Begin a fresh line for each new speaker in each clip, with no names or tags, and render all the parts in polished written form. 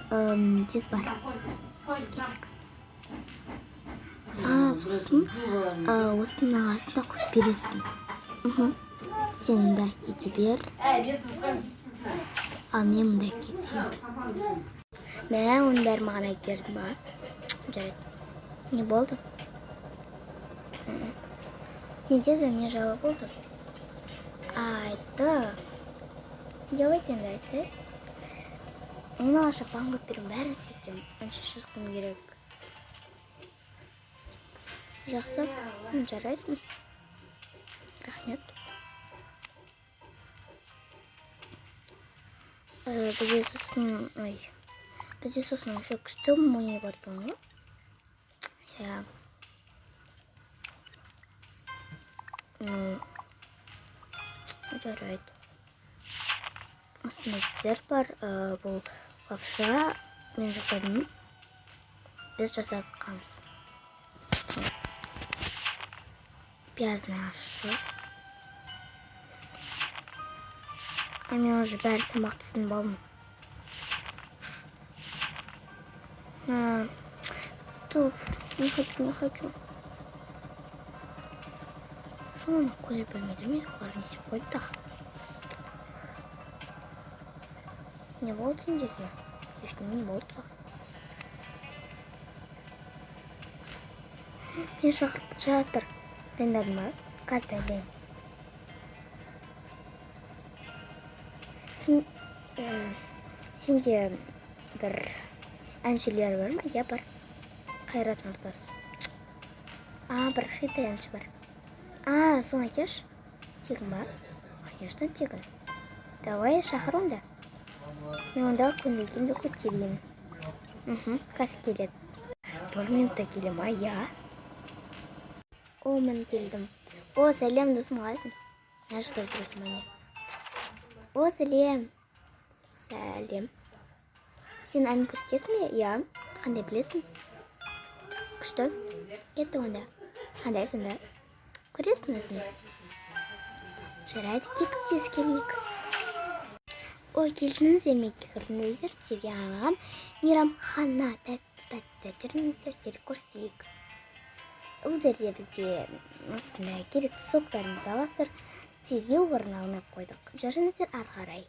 Tamam. Tez бар. Кеттік. Сосын осының астына қойып бересің. Сен де кете бер. Ал мен мұнда кетейін. Мен оның бәрі маған айтып бердің ба? Жарайды. Не болды? Не деді? Не жайлы болды? Айтты. Делайте енді айтса. Мен оған шапан қойып берем, бәрін істетем. Әнше шыққым керек. Жақсы, жарайсың. Рахмет. Бізде сосын еще күшті мони бар екен ғой. Я. Жарайды. Осында десерт бар. Бұл лапша. Мен жасадым. Біз жасадыққамыз. Пиязный ашы. Мен уже бәрі тамақ түсініп алдым. Не хочу. Что она коля бөлмейді ме? Олар не істеп қойды да. Не болды сендерге? Ештеңе не болды да. Мен шақырып жатыр. Дайындадың ба? Қазір дайындаймын. Сенде бір әншілер бар ма? Я бар. Қайрат Нұртас. Бір хит әнші бар. Соны айтшы. Тегін ба? Конечно, тегін. Давай шақыр онда. Мен онда көңілгенді көтерейін. Қас келеді. 1 минутта келем, я? Мен келдім. Сәлем, досым, қалайсың? Я что жүресің мәне? Сәлем. Сәлем. Сен әнін көрсетесің бе? Я. Қандай білесің? Күшті. Кетті онда. Қандай сонда? Көресің өзің? Жарайды, кеттік тез келейік. Келдіңіздер ме? Көрдіңіздер сериалған мейрамхана тәтті жүріңіздер көрсетейік. Бұл жерде бізде осындай керекті соктарыңызды аласыздар. Сізге орын алынып қойдық. Жүріңіздер ары қарай.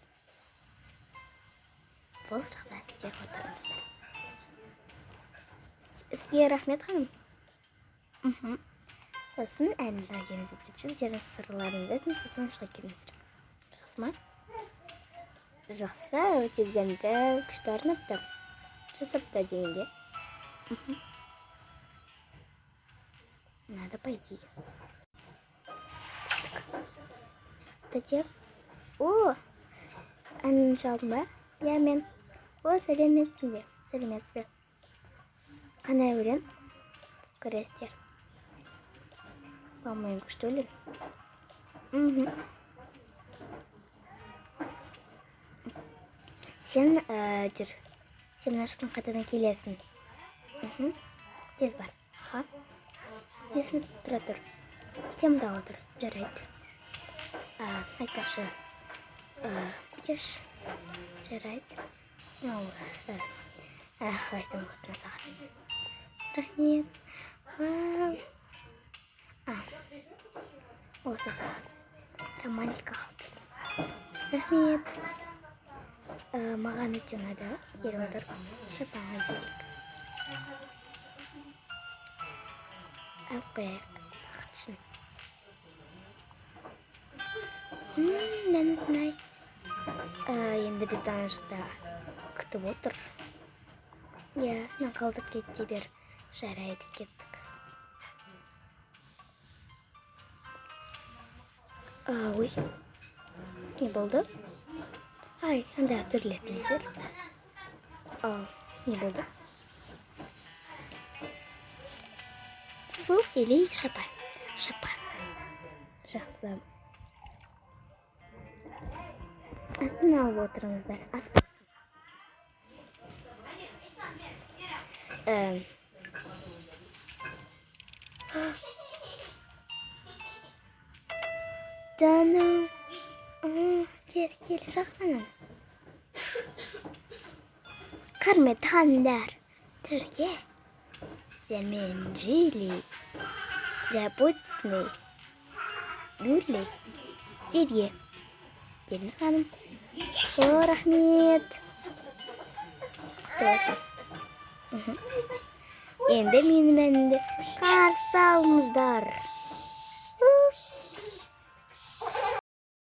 Бұл жақта сіздер отырыңыздар. Сізге рахмет, ханым. Сосын әнді келіңіздер. Өздеріңіз сырларыңызды айтыңыз, сосын шыға келіңіздер. Жақсы ма? Жақсы, өтегенді күшті орныпты. Жасапты дегенде. Надо пойти. Тәте. Әнін шалдың ба? Я, мен. Сәлеметсің бе? Сәлеметсің бе? Қандай өлең? Көресіздер. По-моему, күшті өлең. Сен жүр. Сен ашықтың қайтадан келесің. Тез бар. Есімі тұра тұр. Темда отыр. Жарайды. Айтпақшы. Кеш. Жарайды. Қайсың бұқтың саған. Рахмет. Осы саған. Романтика қылды. Рахмет. Маған өте ұнады. Ерім тұр. Шапанға берейік. Алып қояйық. Бақытшын. Дәмін сынай. Енді бізді анашықта күтіп отыр. Мен қалдып кетте бер. Жарайды, кеттік. Ой. Не болды? Анда түрлетіңіздер. Не болды? Су или шапан? Шапан. Жақсы. Астын алып отырыңыздар. Ас болсын. Дана. Кел, шақырған аны. Hürmetli hamidler. Türkiye. Semencili. Jabutsni. Gülli. Sirye. Gelin hanım. O rahmet. Olsun. Endi meni qarşı alыңыздар.